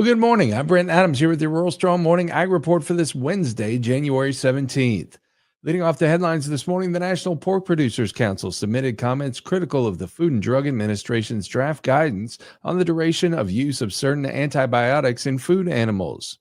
Well, good morning. I'm Brent Adams here with your Rural Strong Morning Ag Report for this Wednesday, January 17th. Leading off the headlines this morning, the National Pork Producers Council submitted comments critical of the Food and Drug Administration's draft guidance on the duration of use of certain antibiotics in food animals.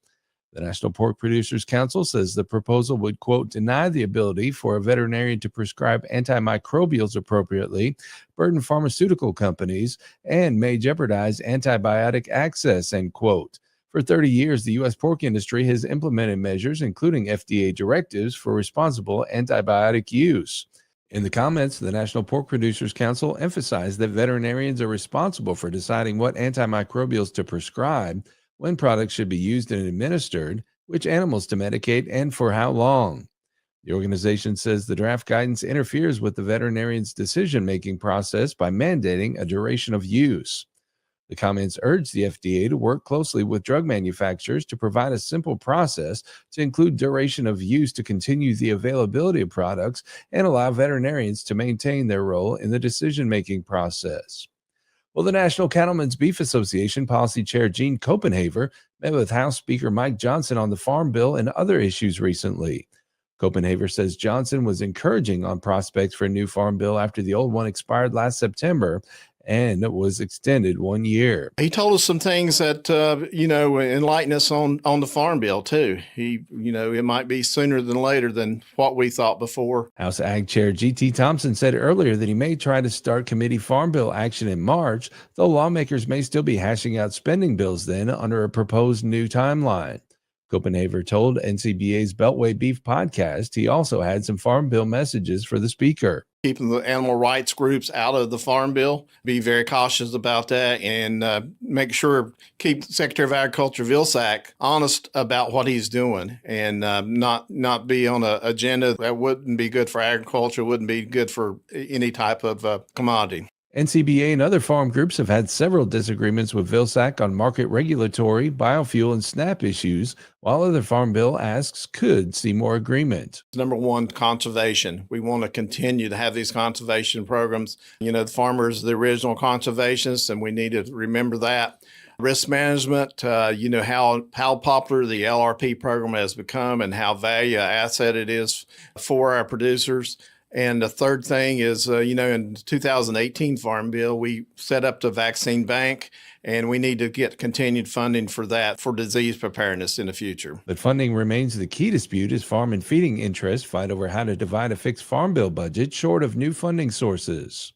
The National Pork Producers Council says the proposal would, quote, deny the ability for a veterinarian to prescribe antimicrobials appropriately, burden pharmaceutical companies, and may jeopardize antibiotic access, end quote. For 30 years, the U.S. pork industry has implemented measures, including FDA directives, for responsible antibiotic use. In the comments, the National Pork Producers Council emphasized that veterinarians are responsible for deciding what antimicrobials to prescribe, when products should be used and administered, which animals to medicate, and for how long. The organization says the draft guidance interferes with the veterinarian's decision-making process by mandating a duration of use. The comments urge the FDA to work closely with drug manufacturers to provide a simple process to include duration of use to continue the availability of products and allow veterinarians to maintain their role in the decision-making process. Well, the National Cattlemen's Beef Association Policy Chair Gene Copenhaver met with House Speaker Mike Johnson on the Farm Bill and other issues recently. Copenhaver says Johnson was encouraging on prospects for a new farm bill after the old one expired last September and was extended 1 year. He told us some things that, enlighten us on the farm bill, too. It might be sooner than later than what we thought before. House Ag Chair G.T. Thompson said earlier that he may try to start committee farm bill action in March, though lawmakers may still be hashing out spending bills then under a proposed new timeline. Copenhaver told NCBA's Beltway Beef podcast he also had some farm bill messages for the speaker. Keeping the animal rights groups out of the farm bill, be very cautious about that, and make sure keep Secretary of Agriculture Vilsack honest about what he's doing, and not be on an agenda that wouldn't be good for agriculture, wouldn't be good for any type of commodity. NCBA and other farm groups have had several disagreements with Vilsack on market regulatory, biofuel, and SNAP issues, while other Farm Bill asks could see more agreement. Number one, conservation. We want to continue to have these conservation programs. The farmers are the original conservationists, and we need to remember that. Risk management, how popular the LRP program has become and how value asset it is for our producers. And the third thing is, in 2018 Farm Bill, we set up the vaccine bank, and we need to get continued funding for that for disease preparedness in the future. But funding remains the key dispute as farm and feeding interests fight over how to divide a fixed Farm Bill budget short of new funding sources.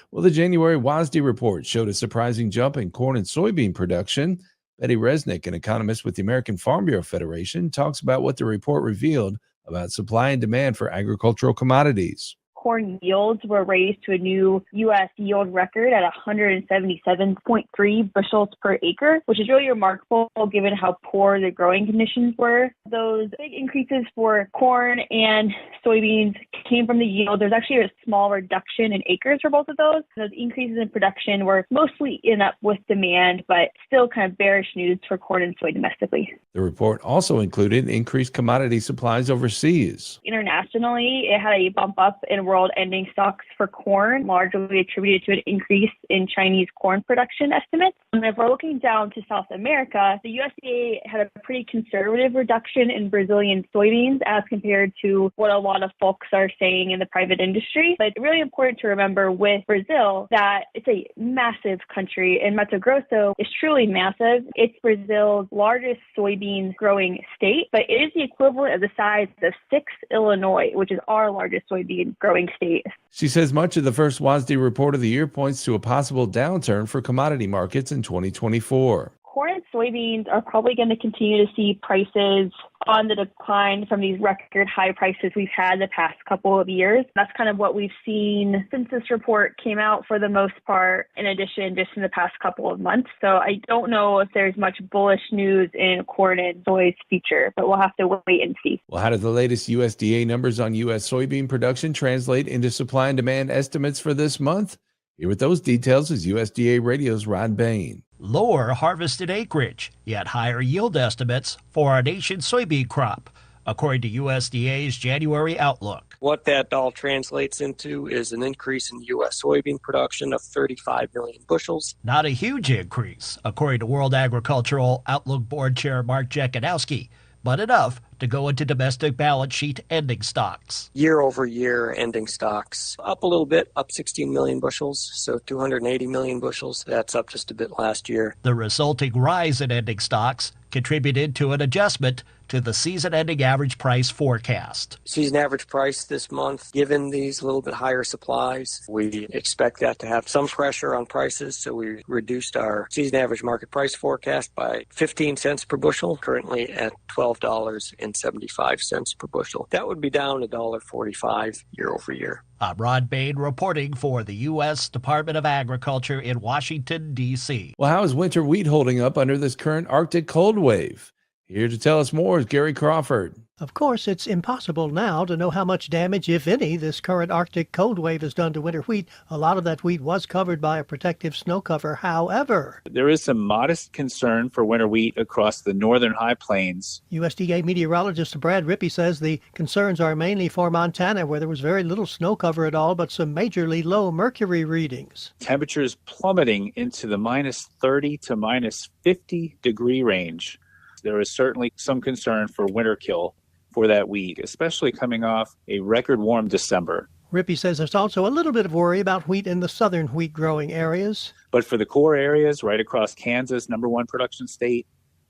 Well, the January WASDE report showed a surprising jump in corn and soybean production. Betty Resnick, an economist with the American Farm Bureau Federation, talks about what the report revealed about supply and demand for agricultural commodities. Corn yields were raised to a new U.S. yield record at 177.3 bushels per acre, which is really remarkable given how poor the growing conditions were. Those big increases for corn and soybeans came from the yield. There's actually a small reduction in acres for both of those. Those increases in production were mostly in up with demand, but still kind of bearish news for corn and soy domestically. The report also included increased commodity supplies overseas. Internationally, it had a bump up in world ending stocks for corn, largely attributed to an increase in Chinese corn production estimates. And if we're looking down to South America, the USDA had a pretty conservative reduction in Brazilian soybeans as compared to what a lot of folks are saying in the private industry. But it's really important to remember with Brazil that it's a massive country, and Mato Grosso is truly massive. It's Brazil's largest soybean growing state, but it is the equivalent of the size of 6 Illinois, which is our largest soybean growing state. She says much of the first WASDE report of the year points to a possible downturn for commodity markets in 2024. Corn and soybeans are probably going to continue to see prices on the decline from these record high prices we've had the past couple of years. That's kind of what we've seen since this report came out for the most part, in addition, just in the past couple of months. So I don't know if there's much bullish news in corn and soy's future, but we'll have to wait and see. Well, how do the latest USDA numbers on U.S. soybean production translate into supply and demand estimates for this month? Here with those details is USDA Radio's Rod Bain. Lower harvested acreage, yet higher yield estimates for our nation's soybean crop, according to USDA's January outlook. What that all translates into is an increase in U.S. soybean production of 35 million bushels. Not a huge increase, according to World Agricultural Outlook Board Chair Mark Jekanowski, but enough to go into domestic balance sheet ending stocks. Year over year, ending stocks up a little bit, up 16 million bushels, so 280 million bushels. That's up just a bit last year. The resulting rise in ending stocks contributed to an adjustment to the season-ending average price forecast. Season average price this month, given these little bit higher supplies, we expect that to have some pressure on prices, so we reduced our season average market price forecast by 15 cents per bushel, currently at $12.75 per bushel. That would be down $1.45 year over year. I'm Rod Bain reporting for the U.S. Department of Agriculture in Washington, D.C. Well, how is winter wheat holding up under this current Arctic cold wave? Here to tell us more is Gary Crawford. Of course, it's impossible now to know how much damage, if any, this current Arctic cold wave has done to winter wheat. A lot of that wheat was covered by a protective snow cover. However, there is some modest concern for winter wheat across the northern high plains. USDA meteorologist Brad Rippey says the concerns are mainly for Montana, where there was very little snow cover at all, but some majorly low mercury readings. Temperatures plummeting into the minus 30 to minus 50 degree range. There is certainly some concern for winter kill for that wheat, especially coming off a record warm December. Rippey says there's also a little bit of worry about wheat in the southern wheat growing areas. But for the core areas right across Kansas, #1 production state,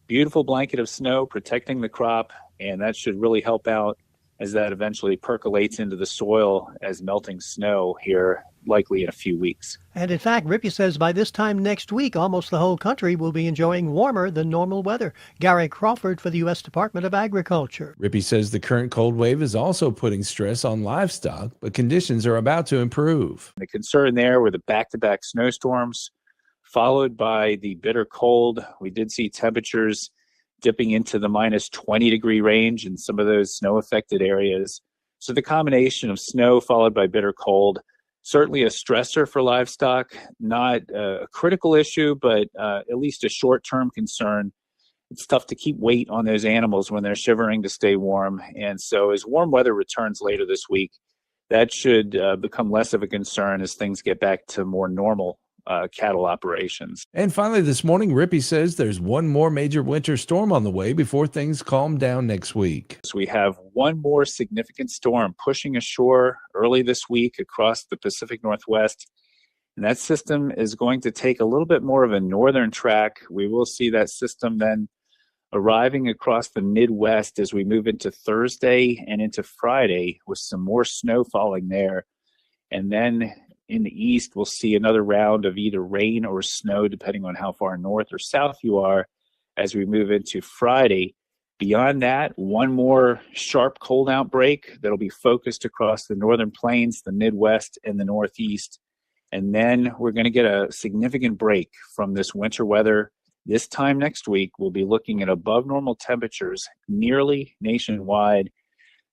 beautiful blanket of snow protecting the crop, and that should really help out as that eventually percolates into the soil as melting snow here, likely in a few weeks. And in fact, Rippey says by this time next week, almost the whole country will be enjoying warmer than normal weather. Gary Crawford for the U.S. Department of Agriculture. Rippey says the current cold wave is also putting stress on livestock, but conditions are about to improve. The concern there were the back-to-back snowstorms, followed by the bitter cold. We did see temperatures dipping into the minus 20 degree range in some of those snow-affected areas. So the combination of snow followed by bitter cold, certainly a stressor for livestock, not a critical issue, but at least a short-term concern. It's tough to keep weight on those animals when they're shivering to stay warm. And so as warm weather returns later this week, that should become less of a concern as things get back to more normal cattle operations. And finally, this morning, Rippey says there's one more major winter storm on the way before things calm down next week. So we have one more significant storm pushing ashore early this week across the Pacific Northwest. And that system is going to take a little bit more of a northern track. We will see that system then arriving across the Midwest as we move into Thursday and into Friday with some more snow falling there. And then in the east, we'll see another round of either rain or snow, depending on how far north or south you are, as we move into Friday. Beyond that, one more sharp cold outbreak that'll be focused across the northern plains, the Midwest, and the Northeast. And then we're going to get a significant break from this winter weather. This time next week, we'll be looking at above normal temperatures nearly nationwide.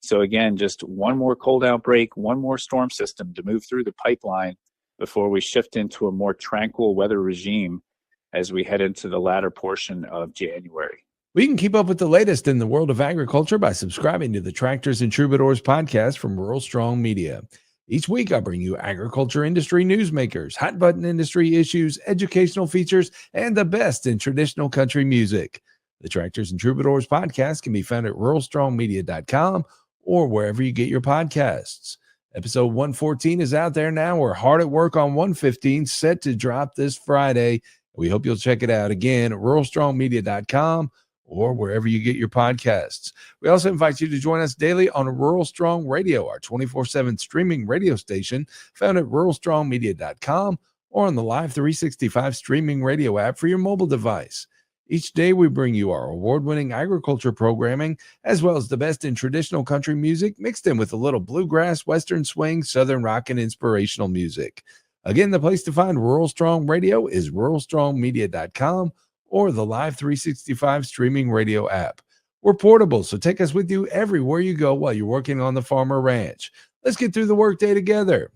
So again, just one more cold outbreak, one more storm system to move through the pipeline before we shift into a more tranquil weather regime as we head into the latter portion of January. We can keep up with the latest in the world of agriculture by subscribing to the Tractors and Troubadours podcast from Rural Strong Media. Each week, I bring you agriculture industry newsmakers, hot button industry issues, educational features, and the best in traditional country music. The Tractors and Troubadours podcast can be found at ruralstrongmedia.com or wherever you get your podcasts. Episode 114 is out there now. We're hard at work on 115, set to drop this Friday. We hope you'll check it out again at ruralstrongmedia.com or wherever you get your podcasts. We also invite you to join us daily on Rural Strong Radio, our 24/7 streaming radio station found at ruralstrongmedia.com or on the Live 365 streaming radio app for your mobile device. Each day, we bring you our award-winning agriculture programming, as well as the best in traditional country music, mixed in with a little bluegrass, western swing, southern rock, and inspirational music. Again, the place to find Rural Strong Radio is ruralstrongmedia.com or the Live 365 streaming radio app. We're portable, so take us with you everywhere you go while you're working on the farm or ranch. Let's get through the workday together.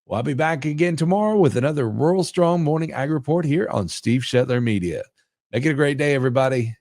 Well, I'll be back again tomorrow with another Rural Strong Morning Ag Report here on Steve Shetler Media. Make it a great day, everybody.